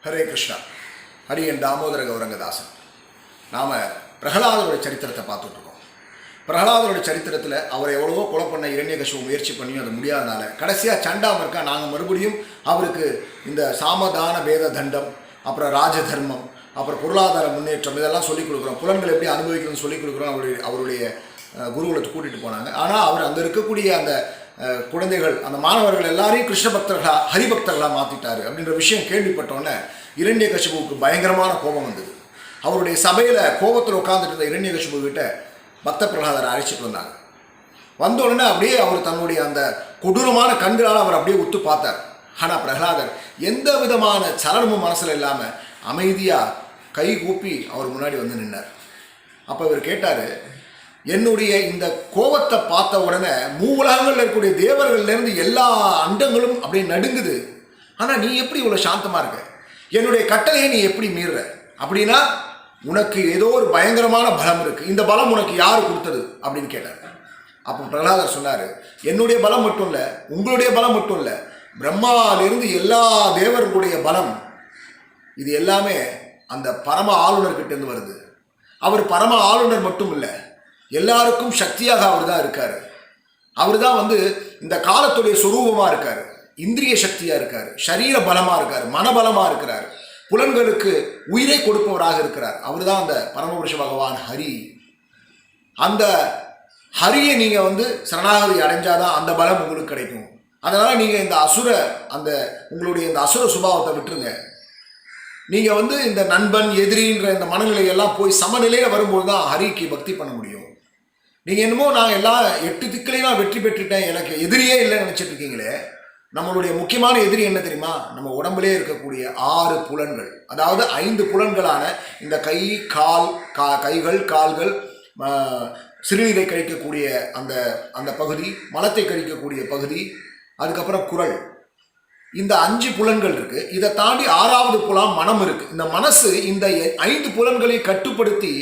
ஹரே கிருஷ்ணா. அடியன் தாமோதர கௌரங்கதாசன். நாம் பிரகலாதரோட சரித்திரத்தை பார்த்துட்ருக்கோம். பிரகலாதரோட சரித்திரத்தில் அவர் எவ்வளவோ கொலை பண்ண இரண்யகசிபு முயற்சி பண்ணியும் அது முடியாதனால கடைசியாக சண்டாமர்க்கா நாங்கள் மறுபடியும் அவருக்கு இந்த சாமதான பேத தண்டம், அப்புறம் ராஜதர்மம், அப்புறம் பொருளாதார முன்னேற்றம் இதெல்லாம் சொல்லிக் கொடுக்குறோம். புலன்கள் எப்படி அனுபவிக்கணும்னு சொல்லிக் கொடுக்குறோம். அவருடைய குருகுலத்தை கூட்டிகிட்டு போனாங்க. ஆனால் அவர் அங்கே இருக்கக்கூடிய அந்த குழந்தைகள், அந்த மாணவர்கள் எல்லாரையும் கிருஷ்ண பக்தர்களாக ஹரிபக்தர்களாக மாற்றிட்டாரு அப்படின்ற விஷயம் கேள்விப்பட்டோன்னே இரண்யகசிபுவுக்கு பயங்கரமான கோபம் வந்தது. அவருடைய சபையில் கோபத்தில் உட்காந்துட்டு இருந்த இரண்யகசிபு கிட்ட பக்த பிரகலாதரை அழைச்சிட்டு வந்தாங்க. வந்த உடனே அப்படியே அவர் தன்னுடைய அந்த கொடூரமான கண்களால் அவர் அப்படியே உத்து பார்த்தார். ஆனால் பிரகலாதர் எந்த விதமான சலனமும் மனசில் இல்லாமல் அமைதியாக கை கூப்பி அவர் முன்னாடி வந்து நின்னார். அப்போ இவர் கேட்டார், என்னுடைய இந்த கோபத்தை பார்த்த உடனே மூவுலகங்களில் இருக்கக்கூடிய தேவர்கள்லேருந்து எல்லா அண்டங்களும் அப்படியே நடுங்குது. ஆனால் நீ எப்படி இவ்வளோ சாந்தமாக இருக்க? என்னுடைய கட்டளையை நீ எப்படி மீறுற? அப்படின்னா உனக்கு ஏதோ ஒரு பயங்கரமான பலம் இருக்குது. இந்த பலம் உனக்கு யார் கொடுத்தது அப்படின்னு கேட்டார். அப்போ பிரகலாதர் சொன்னார், என்னுடைய பலம் மட்டும் இல்லை, உங்களுடைய பலம் மட்டும் இல்லை, பிரம்மாவிலிருந்து எல்லா தேவர்களுடைய பலம், இது எல்லாமே அந்த பரம ஆளுநர்கிட்டேருந்து வருது. அவர் பரம ஆளுநர் மட்டும் இல்லை, எல்லாருக்கும் சக்தியாக அவர் தான் இருக்கார். அவர் தான் இந்த காலத்துடைய சுரூபமாக இருக்கார், இந்திரிய சக்தியாக இருக்கார், சரீர பலமாக இருக்கார், மனபலமாக இருக்கிறார், புலன்களுக்கு உயிரை கொடுப்பவராக இருக்கிறார். அவர் தான் அந்த பரமபுருஷ பகவான் ஹரி. அந்த ஹரியை நீங்கள் சரணாகதி அடைஞ்சாதான் அந்த பலம் உங்களுக்கு கிடைக்கும். அதனால் நீங்கள் இந்த உங்களுடைய இந்த அசுர சுபாவத்தை விட்டுருங்க. நீங்கள் இந்த நண்பன் எதிரின்ற இந்த மனநிலையெல்லாம் போய் சமநிலையில் வரும்போது தான் ஹரிக்கு பக்தி பண்ண முடியும். நீங்கள் என்னமோ நான் எல்லா 8 திக்கிலையும் நான் வெற்றி பெற்றுட்டேன், எனக்கு எதிரியே இல்லைன்னு நினச்சிட்டு இருக்கீங்களே. நம்மளுடைய முக்கியமான எதிரி என்ன தெரியுமா? நம்ம உடம்புலே இருக்கக்கூடிய 6 புலன்கள். அதாவது 5 புலன்களான இந்த கை, கைகள், கால்கள், சிறுநீரை கழிக்கக்கூடிய அந்த பகுதி, மலத்தை கழிக்கக்கூடிய பகுதி, அதுக்கப்புறம் குரல். இந்த 5 புலன்கள் இருக்கு. இதை தாண்டி 6வது புலம் மனம் இருக்கு. இந்த மனசு இந்த 5 புலன்களை கட்டுப்படுத்தி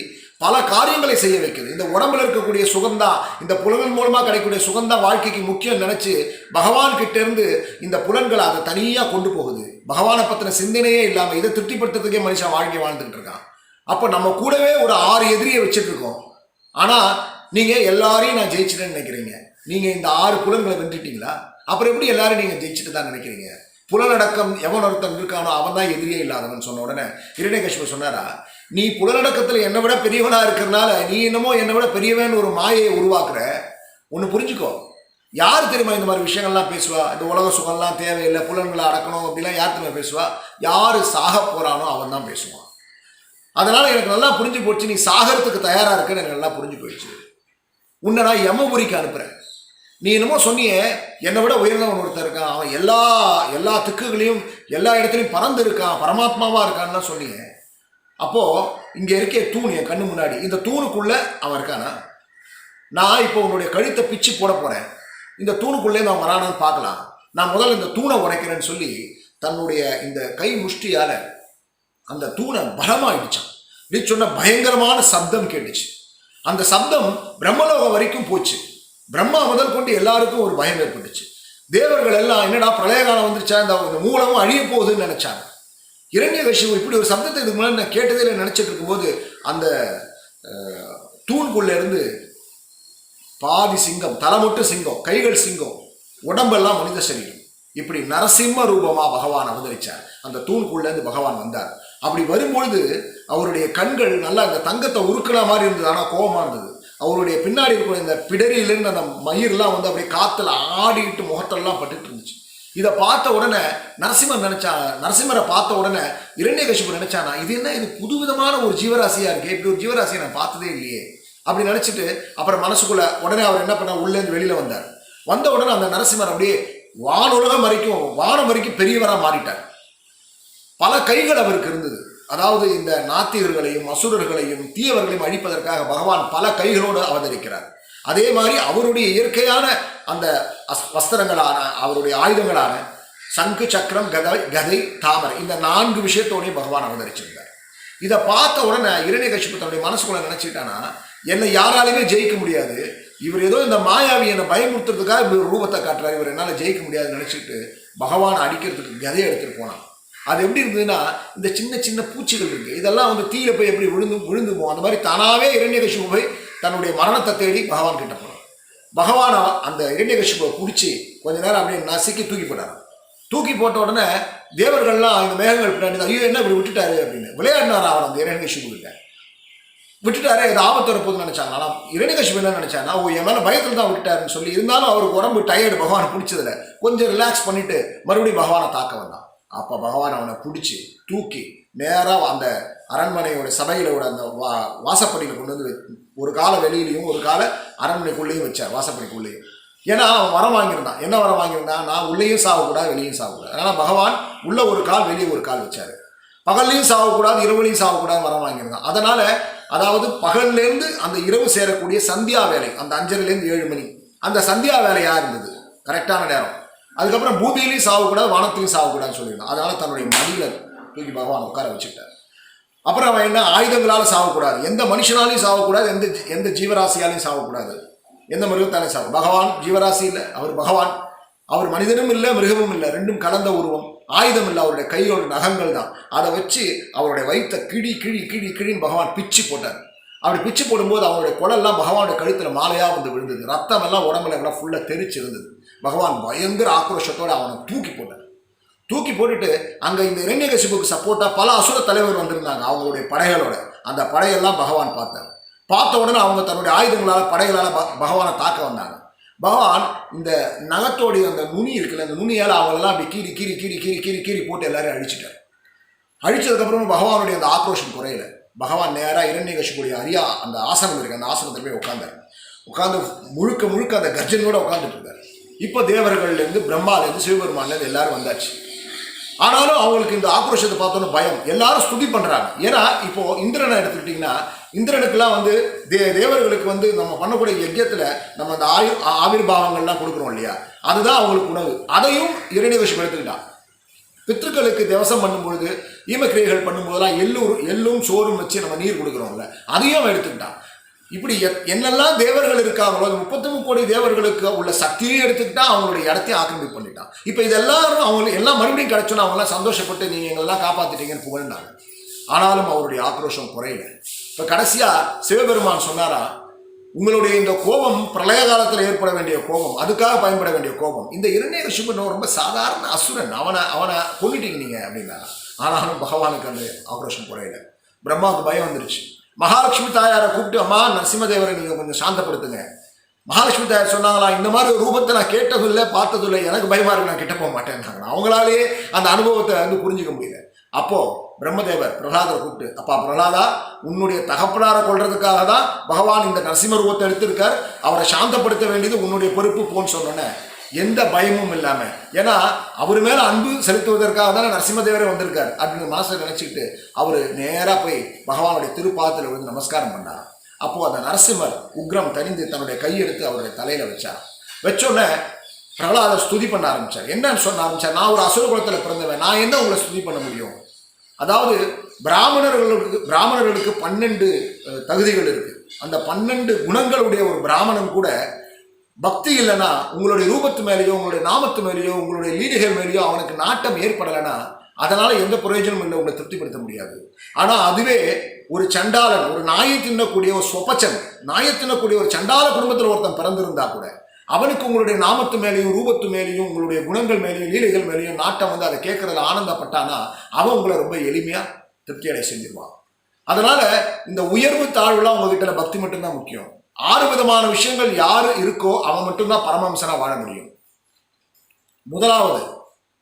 பல காரியங்களை செய்ய வைக்குது. இந்த உடம்புல இருக்கக்கூடிய சுகம்தான், இந்த புலன்கள் மூலமாக கிடைக்கக்கூடிய சுகம்தான் வாழ்க்கைக்கு முக்கியம் நினைச்சு பகவான் கிட்ட இருந்து இந்த புலன்களை அதை தனியாக கொண்டு போகுது. பகவானை பற்றின சிந்தனையே இல்லாமல் இதை திருப்திப்படுத்துறதுக்கே மனுஷன் வாழ்க்கை வாழ்ந்துட்டு இருக்கான். அப்போ நம்ம கூடவே ஒரு 6 எதிரியை வச்சுட்டு இருக்கோம். ஆனால் நீங்கள் எல்லாரையும் நான் ஜெயிச்சிட்டேன்னு நினைக்கிறீங்க. நீங்கள் இந்த 6 புலன்களை வென்றுட்டீங்களா? அப்புறம் எப்படி எல்லாரும் நீங்கள் ஜெயிச்சுட்டு தான் நினைக்கிறீங்க? புலனடக்கம் எவன் ஒருத்தன் இருக்கானோ அவன் தான் எதிரியே இல்லாதவன் சொன்ன உடனே இரண்யகசிபு சொன்னாரா, நீ புலனடக்கத்தில் என்னை விட பெரியவனா இருக்கிறதுனால நீ என்னமோ என்னை விட பெரியவன் ஒரு மாயை உருவாக்குற. ஒன்று புரிஞ்சுக்கோ, யார் தெரியுமா இந்த மாதிரி விஷயங்கள்லாம் பேசுவா? இந்த உலக சுகம்லாம் தேவையில்லை, புலன்களை அடக்கணும் அப்படிலாம் யார் தெரியுமா பேசுவா? யார் சாக போறானோ அவன் தான் பேசுவான். அதனால எனக்கு நல்லா புரிஞ்சு போச்சு, நீ சாகறதுக்கு தயாரா இருக்குன்னு எனக்கு நல்லா புரிஞ்சு போயிடுச்சு. உன்னை நான் யமபுரிக்கு அனுப்புறேன். நீ என்னமோ சொன்னியே என்னை விட உயர்ந்தவன் ஒருத்தர் இருக்கான், அவன் எல்லா திக்குகளையும் எல்லா இடத்துலையும் பறந்து இருக்கான், பரமாத்மாவா இருக்கான்னு சொன்னியே. அப்போ இங்க இருக்க தூண் என் கண்ணு முன்னாடி, இந்த தூணுக்குள்ள அவன் இருக்கானா? நான் இப்போ உன்னுடைய கழுத்தை பிச்சு போட போறேன், இந்த தூணுக்குள்ளே நான் வரானான்னு பார்க்கலாம், நான் முதல்ல இந்த தூணை உடைக்கிறேன்னு சொல்லி தன்னுடைய இந்த கை முஷ்டியால அந்த தூணை பலமாயிடுச்சான். நீ சொன்ன பயங்கரமான சப்தம் கேட்டுச்சு. அந்த சப்தம் பிரம்மலோகம் வரைக்கும் போச்சு. பிரம்மா முதல் கொண்டு எல்லாருக்கும் ஒரு பயம் ஏற்பட்டுச்சு. தேவர்கள் எல்லாம் என்னடா பிரளய காலம் வந்துருச்சா, இந்த மூலமும் அழிய போகுதுன்னு நினைச்சாங்க. இரண்யகசிபு இப்படி ஒரு சப்தத்தை இதுக்கு முன்னாடி நான் கேட்டதே நினைச்சிட்டு இருக்கும்போது அந்த தூண்குள்ள இருந்து பாதி சிங்கம், தலை மட்டும் சிங்கம், கைகள் சிங்கம், உடம்பெல்லாம் மனித சரீரம், இப்படி நரசிம்ம ரூபமா பகவான் அவதரிச்சார். அந்த தூண்குள்ள இருந்து பகவான் வந்தார். அப்படி வரும்பொழுது அவருடைய கண்கள் நல்லா இந்த தங்கத்தை உருக்குற மாதிரி இருந்தது, ஆனால் கோபமா இருந்தது. அவருடைய பின்னாடி இருக்கிற இந்த பிடரியிலிருந்து அந்த மயிரெல்லாம் அப்படியே காத்துல ஆடிக்கிட்டு முகத்தெல்லாம் பட்டுட்டு இருந்துச்சு. இதை பார்த்த உடனே நரசிம்மரை பார்த்த உடனே இரண்யகசிபு நினைச்சானா, இது என்ன, இது புதுவிதமான ஒரு ஜீவராசியா இருக்கு, இப்படி ஒரு ஜீவராசியை நான் பார்த்ததே இல்லையே அப்படி நினைச்சிட்டு அப்புறம் மனசுக்குள்ள உடனே அவர் என்ன பண்ண, உள்ளேருந்து வெளியில வந்தார். வந்த உடனே அந்த நரசிம்மர் அப்படியே வானம் வரைக்கும் பெரியவராக மாறிட்டார். பல கைகள் அவருக்கு இருந்தது. அதாவது இந்த நாத்திகர்களையும் அசுரர்களையும் தீயவர்களையும் அழிப்பதற்காக பகவான் பல கைகளோடு அவதரிக்கிறார். அதே மாதிரி அவருடைய இயற்கையான அந்த வஸ்திரங்களான, அவருடைய ஆயுதங்களான சங்கு, சக்கரம், கதை, தாமரை, இந்த 4 விஷயத்தோடையும் பகவான் அவதரிச்சிருந்தார். இதை பார்த்த உடனே இரண்யகசிபு தன்னுடைய மனசுக்குள்ள நினைச்சிட்டானா, என்னை யாராலுமே ஜெயிக்க முடியாது, இவர் ஏதோ இந்த மாயாவி என்னை பயமுறுத்துறதுக்காக இப்படி ஒரு ரூபத்தை காட்டுறாரு, இவர் என்னால் ஜெயிக்க முடியாதுன்னு நினைச்சிட்டு பகவான் அடிக்கிறதுக்கு கதையை எடுத்துட்டு போனான். அது எப்படி இருந்ததுன்னா, இந்த சின்ன சின்ன பூச்சிகள் இருக்கு, இதெல்லாம் வந்து தீயில போய் எப்படி விழுந்துமோ அந்த மாதிரி தானாவே இரண்யகசிபு போய் தன்னுடைய மரணத்தை தேடி பகவான் கிட்ட போனான். பகவான் அந்த இரண்யகசிபுவை பிடிச்சி கொஞ்ச நேரம் அப்படியே நசுக்கி தூக்கி போட்டார். தூக்கி போட்ட உடனே தேவர்கள்லாம் இந்த மேகங்கள் பின்னாடி ஐயோ என்ன இப்படி விட்டுட்டாரு அப்படின்னு விளையாடினார். அவர் அந்த இரண்யகசிபு கிட்ட விட்டுட்டாரு, ஏதோ ஆபத்து வரப்போகுதுன்னு நினைச்சாங்க. ஆனால் இரண்யகசிபு என்ன நினைச்சாங்கன்னா, என் மேலே பயத்தில் தான் விட்டுட்டாருன்னு சொல்லி, இருந்தாலும் அவருக்கு உடம்பு டயர்டு, பகவானை பிடிச்சதில்ல, கொஞ்சம் ரிலாக்ஸ் பண்ணிட்டு மறுபடியும் பகவானை தாக்க வந்தான். அப்போ பகவான் அவனை பிடிச்சி தூக்கி நேராக அந்த அரண்மனையோட சபையிலோட அந்த வாசப்படியில் கொண்டு வந்து ஒரு கால வெளியிலையும் ஒரு கால அரண்மனைக்குள்ளேயும் வச்சார், வாசப்படிக்குள்ளேயும். ஏன்னா அவன் வரம் வாங்கியிருந்தான். என்ன வரம் வாங்கியிருந்தான்? நான் உள்ளேயும் சாகக்கூடாது, வெளியும் சாகக்கூடாது. அதனால் பகவான் உள்ள ஒரு கால் வெளியே ஒரு கால் வச்சார். பகல்லையும் சாகக்கூடாது, இரவுலையும் சாகக்கூடாது வரம் வாங்கியிருந்தான். அதனால அதாவது பகல்லேருந்து அந்த இரவு சேரக்கூடிய சந்தியா வேலை, அந்த 5:30லேருந்து 7 மணி, அந்த சந்தியா வேலையாக இருந்தது கரெக்டான நேரம். அதுக்கப்புறம் பூமியிலையும் சாகக்கூடாது, வானத்திலையும் சாகக்கூடாதுன்னு சொல்லியிருந்தான். அதனால தன்னுடைய மடியில் தூக்கி பகவான் உட்கார வச்சுக்கிட்டார். அப்புறம் அவன் என்ன, ஆயுதங்களால் சாகக்கூடாது, எந்த மனுஷனாலையும் சாகக்கூடாது, எந்த ஜீவராசியாலையும் சாகக்கூடாது, எந்த மிருகத்தாலையும் சாக. பகவான் ஜீவராசி இல்லை, அவர் பகவான். அவர் மனிதனும் இல்லை மிருகமும் இல்லை, ரெண்டும் கலந்த உருவம். ஆயுதம் இல்லை, அவருடைய கையோட நகங்கள் தான். அதை வச்சு அவருடைய வயிற்றை கிழி கிழி கிழி கிழின்னு பகவான் பிச்சு போட்டார். அப்படி பிச்சு போடும்போது அவருடைய குடல்லாம் பகவானுடைய கழுத்தில் மாலையாக வந்து விழுந்தது. ரத்தம் எல்லாம் உடம்புல எல்லாம் ஃபுல்லாக தெரிச்சு இருந்தது. பகவான் பயங்கர ஆக்ரோஷத்தோடு அவனை தூக்கி போட்டார். தூக்கி போட்டுட்டு அங்கே இந்த இரண்யகசிபுக்கு சப்போர்ட்டாக பல அசுர தலைவர் வந்திருந்தாங்க அவங்களுடைய படைகளோட. அந்த படையெல்லாம் பகவான் பார்த்தார். பார்த்த உடனே அவங்க தன்னுடைய ஆயுதங்களால் படைகளால் பகவானை தாக்க வந்தாங்க. பகவான் இந்த நகத்தோடைய அந்த நுனி இருக்குல்ல, அந்த நுனியால் அவங்களெல்லாம் அப்படி கீறி கீறி கீறி கீறி கீறி கீறி போட்டு எல்லாரையும் அழிச்சிட்டார். அழிச்சதுக்கப்புறமும் பகவானுடைய அந்த ஆக்ரோஷம் குறையல. பகவான் நேராக இரண்யகசிபுடைய அந்த ஆசனம் இருக்கு, அந்த ஆசனத்தில் போய் உட்காந்தார். உட்காந்து முழுக்க முழுக்க அந்த கர்ஜனோட உட்காந்துட்டு இருக்காரு. இப்போ தேவர்கள்லேருந்து பிரம்மாலேருந்து சிவபெருமான்லேருந்து எல்லாரும் வந்தாச்சு. ஆனாலும் அவங்களுக்கு இந்த ஆக்ரோஷத்தை பார்த்தோன்னு பயம். எல்லாரும் ஸ்துதி பண்ணுறாங்க. ஏன்னா இப்போ இந்திரனை எடுத்துக்கிட்டிங்கன்னா, இந்திரனுக்கெல்லாம் வந்து தேவர்களுக்கு வந்து நம்ம பண்ணக்கூடிய யஜ்யத்தில் நம்ம அந்த ஆவிர்பாவங்கள்லாம் கொடுக்குறோம் இல்லையா, அதுதான் அவங்களுக்கு உணவு. அதையும் இரண்யகசிபு எடுத்துக்கிட்டான். பித்ருக்களுக்கு திவசம் பண்ணும்பொழுது ஈமக்கிரியைகள் பண்ணும்போதெல்லாம் எள்ளும் சோறும் வச்சு நம்ம நீர் கொடுக்குறோம்ல, அதையும் அவன் எடுத்துக்கிட்டான். இப்படி என்னெல்லாம் தேவர்கள் இருக்காங்களோ, 33 கோடி தேவர்களுக்கு உள்ள சக்தியும் எடுத்துக்கிட்டா, அவங்களுடைய இடத்தையும் ஆக்கிரமிப்பு பண்ணிட்டான். இப்போ இதெல்லாரும் அவங்களுக்கு எல்லாம் மறுபடியும் கிடைச்சோன்னா அவங்களாம் சந்தோஷப்பட்டு நீங்கள் எங்களெல்லாம் காப்பாற்றிட்டீங்கன்னு புகழ்ந்தாங்க. ஆனாலும் அவருடைய ஆக்ரோஷம் குறையல. இப்போ கடைசியாக சிவபெருமான் சொன்னாரா, உங்களுடைய இந்த கோபம் பிரளய காலத்தில் ஏற்பட வேண்டிய கோபம், அதுக்காக பயன்பட வேண்டிய கோபம். இந்த இரண்யகசிபு ரொம்ப சாதாரண அசுரன், அவனை கொண்டுட்டீங்க நீங்கள் அப்படின்னாரா. ஆனாலும் பகவானுக்கு அந்த ஆக்ரோஷம் குறையல. பிரம்மாவுக்கு பயம் வந்துருச்சு. மகாலட்சுமி தாயாரை கூப்பிட்டு, அம்மா நரசிம்மதேவரை நீங்கள் கொஞ்சம் சாந்தப்படுத்துங்க. மகாலட்சுமி தாயார் சொன்னாங்களா, இந்த மாதிரி ஒரு ரூபத்தை நான் கேட்டதில்லை பார்த்ததில்லை, எனக்கு பயமா இருக்கு, நான் கிட்ட போக மாட்டேன்னாங்க. அவங்களாலேயே அந்த அனுபவத்தை வந்து புரிஞ்சுக்க முடியல. அப்போ பிரம்மதேவர் பிரகலாதரை கூப்பிட்டு, அப்பா பிரகலாதா, உன்னுடைய தகப்பனாரை கொள்றதுக்காக தான் பகவான் இந்த நரசிம்ம ரூபத்தை எடுத்திருக்கார், அவரை சாந்தப்படுத்த வேண்டியது உன்னுடைய பொறுப்பு போன்னு சொன்னோன்னே எந்த பயமும் இல்லாமல், ஏன்னா அவர் மேலே அன்பு செலுத்துவதற்காக தானே நரசிம்மதேவரே வந்திருக்கார் அப்படின்னு மனசில் நினச்சிக்கிட்டு அவர் நேராக போய் பகவானுடைய திருப்பாதத்தில் விழுந்து நமஸ்காரம் பண்ணார். அப்போது அந்த நரசிம்மர் உக்ரம் தனிந்து தன்னுடைய கையெடுத்து அவருடைய தலையில் வச்சார். வச்சோடனே பிரகலாதர் ஸ்துதி பண்ண ஆரம்பித்தார். என்னன்னு சொல்ல ஆரம்பித்தார், நான் ஒரு அசுர குலத்தில் பிறந்தவன், நான் என்ன உங்களை ஸ்துதி பண்ண முடியும்? அதாவது பிராமணர்களுக்கு 12 தகுதிகள் இருக்குது. அந்த 12 குணங்களுடைய ஒரு பிராமணன் கூட பக்தி இல்லைன்னா, உங்களுடைய ரூபத்து மேலேயோ உங்களுடைய நாமத்து மேலேயோ உங்களுடைய லீலைகள் மேலேயோ அவனுக்கு நாட்டம் ஏற்படலைன்னா அதனால எந்த பிரயோஜனமும் இல்லை, உங்களை திருப்திப்படுத்த முடியாது. ஆனால் அதுவே ஒரு சண்டாளன், ஒரு நாயை தின்னக்கூடிய ஒரு சொப்பச்சன், நாயை தின்னக்கூடிய ஒரு சண்டால குடும்பத்தில் ஒருத்தன் பிறந்திருந்தா கூட அவனுக்கு உங்களுடைய நாமத்து மேலேயும் ரூபத்து மேலேயும் உங்களுடைய குணங்கள் மேலேயும் லீலைகள் மேலேயும் நாட்டம் வந்து அதை கேட்கறதுல ஆனந்தப்பட்டானா அவன் உங்களை ரொம்ப எளிமையாக திருப்தி அடைய செஞ்சிருவான். அதனால இந்த உயர்வு தாழ்வுலாம் உங்ககிட்ட பக்தி மட்டும்தான் முக்கியம். 6 விதமான விஷயங்கள் யாரு இருக்கோ அவன் மட்டும்தான் பரமஹம்சனா வாழ முடியும். முதலாவது,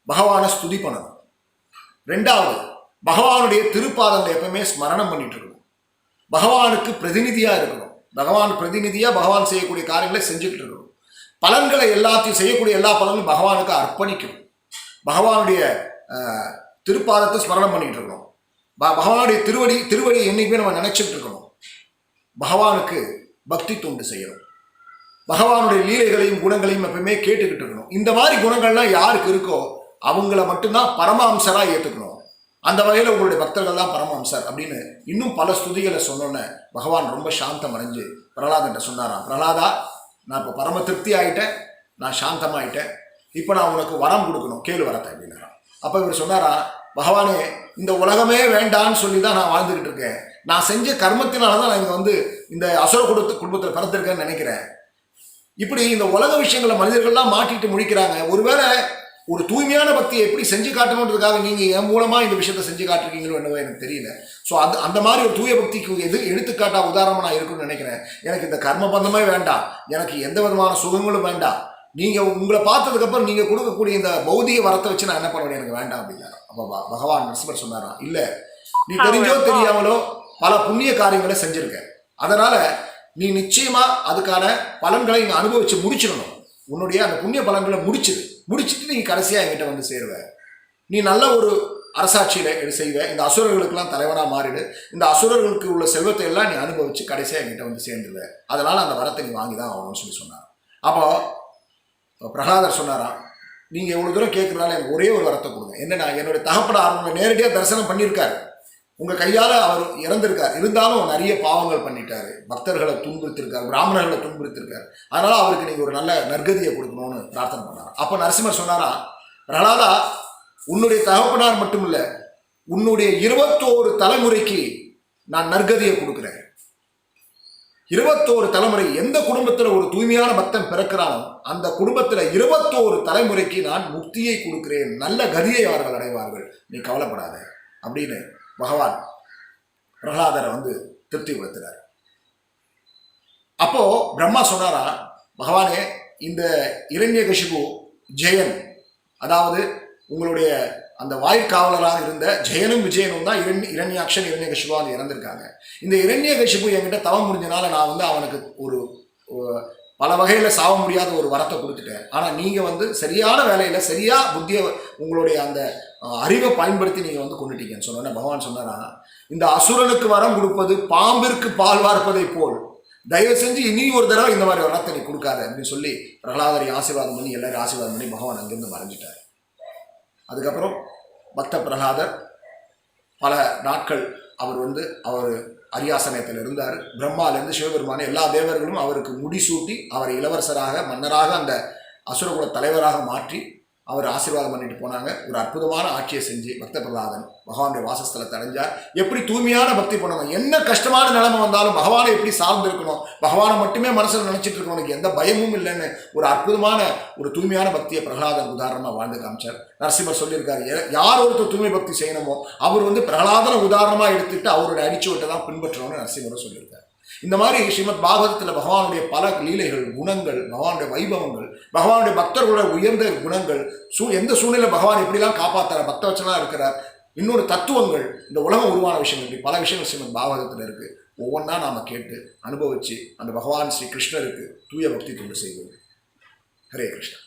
பகவானை ஸ்துதி பண்ணணும். 2வது, பகவானுடைய திருப்பாதங்களை எப்பவுமே ஸ்மரணம் பண்ணிட்டு இருக்கணும். பகவானுக்கு பிரதிநிதியா இருக்கணும். பகவான் செய்யக்கூடிய காரியங்களை செஞ்சுட்டு இருக்கணும். பலன்களை எல்லாத்தையும் செய்யக்கூடிய எல்லா பலன்களும் பகவானுக்கு அர்ப்பணிக்கணும். பகவானுடைய திருப்பாதத்தை ஸ்மரணம் பண்ணிட்டு இருக்கணும். பகவானுடைய திருவடி என்னைக்குமே நம்ம நினைச்சிட்டு இருக்கணும். பகவானுக்கு பக்தி தொண்டு செய்யணும். பகவானுடைய லீலைகளையும் குணங்களையும் எப்பவுமே கேட்டுக்கிட்டு இருக்கணும். இந்த மாதிரி குணங்கள்லாம் யாருக்கு இருக்கோ அவங்கள மட்டும்தான் பரமஹம்சராக ஏற்றுக்கணும். அந்த வகையில் உங்களுடைய பக்தர்கள் தான் பரமஹம்சர் அப்படின்னு இன்னும் பல ஸ்துதிகளை சொன்னோன்னே பகவான் ரொம்ப சாந்தம் அடைஞ்சு பிரகலாதன்ட்ட சொன்னாராம், பிரகலாதா, நான் இப்போ பரம திருப்தி ஆகிட்டேன், நான் சாந்தமாகிட்டேன், இப்போ நான் உனக்கு வரம் கொடுக்கணும், கேளு வரத்தை அப்படின்னாராம். அப்போ இவர் சொன்னாரா, பகவானே இந்த உலகமே வேண்டான்னு சொல்லி தான் நான் வாழ்ந்துகிட்டு இருக்கேன், நான் செஞ்ச கர்மத்தினால தான் நான் இங்கே வந்து இந்த அசுர குடும்பத்தில் பிறந்திருக்கேன்னு நினைக்கிறேன். இப்படி இந்த உலக விஷயங்களை மனிதர்கள்லாம் மாட்டிட்டு முடிக்கிறாங்க. ஒருவேளை ஒரு தூய்மையான பக்தியை எப்படி செஞ்சு காட்டணுன்றதுக்காக நீங்கள் என் மூலமாக இந்த விஷயத்தை செஞ்சு காட்டிருக்கீங்களோ என்னவோ எனக்கு தெரியல. ஸோ அந்த மாதிரி ஒரு தூய பக்திக்கு எடுத்துக்காட்டா உதாரணமாக நான் இருக்குன்னு நினைக்கிறேன். எனக்கு இந்த கர்ம பந்தமே வேண்டாம், எனக்கு எந்த விதமான சுகங்களும் வேண்டாம், நீங்கள் உங்களை பார்த்ததுக்கப்புறம் நீங்கள் கொடுக்கக்கூடிய இந்த பௌதிக வரத்தை வச்சு நான் என்ன பண்ணுவேன், எனக்கு வேண்டாம் அப்படின்னாரு. அப்போ பகவான் நரசிம்மர் சொன்னாராம், இல்லை நீ தெரிஞ்சோ தெரியாமலோ பல புண்ணிய காரியங்களை செஞ்சிருக்க, அதனால நீ நிச்சயமா அதுக்கான பலன்களை இங்கே அனுபவிச்சு முடிச்சிடணும். உன்னுடைய அந்த புண்ணிய பலன்களை முடிச்சுட்டு நீ கடைசியா என்கிட்ட வந்து சேருவ. நீ நல்ல ஒரு அரசாட்சியில செய்வ, இந்த அசுரர்களுக்கெல்லாம் தலைவனா மாறிடு, இந்த அசுரர்களுக்கு உள்ள செல்வத்தை எல்லாம் நீ அனுபவிச்சு கடைசியா என்கிட்ட வந்து சேர்ந்துருவ, அதனால அந்த வரத்தை நீ வாங்கிதான் ஆகணும்னு சொல்லி சொன்னார். அப்போ பிரகலாதர் சொன்னாராம், நீங்க எவ்வளவு தூரம் கேட்கறதுனால எனக்கு ஒரே ஒரு வரத்தை கொடுங்க. என்னன்னா, என்னுடைய தகப்பனார் அவங்க நேரடியாக தரிசனம் பண்ணியிருக்காரு, உங்க கையால அவர் இறந்திருக்கார், இருந்தாலும் நிறைய பாவங்கள் பண்ணிட்டாரு, பக்தர்களை துன்புறுத்திருக்காரு, பிராமணர்களை துன்புறுத்திருக்காரு, அதனால அவருக்கு நீங்க ஒரு நல்ல நற்கதியை கொடுக்கணும்னு பிரார்த்தனை பண்ணார். அப்ப நரசிம்மர் சொன்னாரா, பிரகலாதா உன்னுடைய தகப்பனார் மட்டுமில்ல, உன்னுடைய 21 தலைமுறைக்கு நான் நற்கதியை கொடுக்கிறேன். 21 தலைமுறை, எந்த குடும்பத்துல ஒரு தூய்மையான பக்தன் பிறக்கிறானோ அந்த குடும்பத்துல 21 தலைமுறைக்கு நான் முக்தியை கொடுக்கிறேன், நல்ல கதியை அவர்கள் அடைவார்கள், நீ கவலைப்படாத அப்படின்னு பகவான் பிரகலாதரை வந்து திருப்திப்படுத்துறார். அப்போ பிரம்மா சொன்னாரா, பகவானே இந்த இரண்யகசிபு ஜெயன், அதாவது உங்களுடைய அந்த வாய்க்காவலராக இருந்த ஜெயனும் விஜயனும் தான் இரண்யாக்ஷன் இரண்யகசிபா இறந்திருக்காங்க. இந்த இரண்யகசிபு என்கிட்ட தவம் முடிஞ்சனால நான் வந்து அவனுக்கு ஒரு பல வகையில சாவ முடியாத ஒரு வரத்தை கொடுத்துட்டேன். ஆனா நீங்க வந்து சரியான வேலையில சரியா புத்திய உங்களுடைய அந்த அறிவை பயன்படுத்தி நீங்க வந்து கொண்டுட்டீங்கன்னு சொன்ன பகவான் சொன்னாரா, இந்த அசுரனுக்கு வரம் கொடுப்பது பாம்பிற்கு பால் வார்ப்பதை போல், தயவு செஞ்சு இனி ஒரு தடவை இந்த மாதிரி வரத்தை நீ கொடுக்காத அப்படின்னு சொல்லி பிரகலாதரை ஆசீர்வாதம் பண்ணி எல்லாரும் ஆசீர்வாதம் பண்ணி பகவான் அங்கிருந்து மறைஞ்சிட்டார். அதுக்கப்புறம் பக்த பிரகலாதர் பல நாட்கள் அவர் அரியாசனத்தில் இருந்தார். பிரம்மாலேருந்து சிவபெருமான எல்லா தேவர்களும் அவருக்கு முடிசூட்டி அவரை இளவரசராக மன்னராக அந்த அசுரகுல தலைவராக மாற்றி அவர் ஆசீர்வாதம் பண்ணிட்டு போனாங்க. ஒரு அற்புதமான ஆட்சியை செஞ்சு பக்த பிரகலாதன் பகவானுடைய வாசஸ்தலத்தை அடைஞ்சார். எப்படி தூய்மையான பக்தி பண்ணணும், என்ன கஷ்டமான நிலைமை வந்தாலும் பகவானை எப்படி சார்ந்து இருக்கணும், பகவானை மட்டுமே மனசில் நினைச்சிட்டு இருக்கணும், எந்த பயமும் இல்லைன்னு ஒரு அற்புதமான ஒரு தூய்மையான பக்தியை பிரகலாதன் உதாரணமாக வாழ்ந்து காமிச்சார். நரசிம்மர் சொல்லியிருக்காரு, யார் ஒருத்தர் தூய்மை பக்தி செய்யணுமோ அவர் வந்து பிரகலாதனை உதாரணமாக எடுத்துட்டு அவருடைய அடிச்சுவட்டை தான் பின்பற்றணும்னு நரசிம்மர் சொல்லியிருக்காரு. இந்த மாதிரி ஸ்ரீமத் பாகவதத்தில் பகவானுடைய பல லீலைகள், குணங்கள், பகவானுடைய வைபவங்கள், பகவானுடைய பக்தர்களோட உயர்ந்த குணங்கள், எந்த சூழ்நிலை பகவான் எப்படிலாம் காப்பாற்றார், பக்தவச்சனா இருக்கிறார், இன்னொரு தத்துவங்கள், இந்த உலகம் உருவான விஷயங்கள், இப்படி பல விஷயங்கள் ஸ்ரீமத் பாகவதத்தில் இருக்கு. ஒவ்வொன்றா நாம கேட்டு அனுபவிச்சு அந்த பகவான் ஸ்ரீ கிருஷ்ணருக்கு தூய பக்தி தொண்டு செய்வோம். ஹரே கிருஷ்ணா.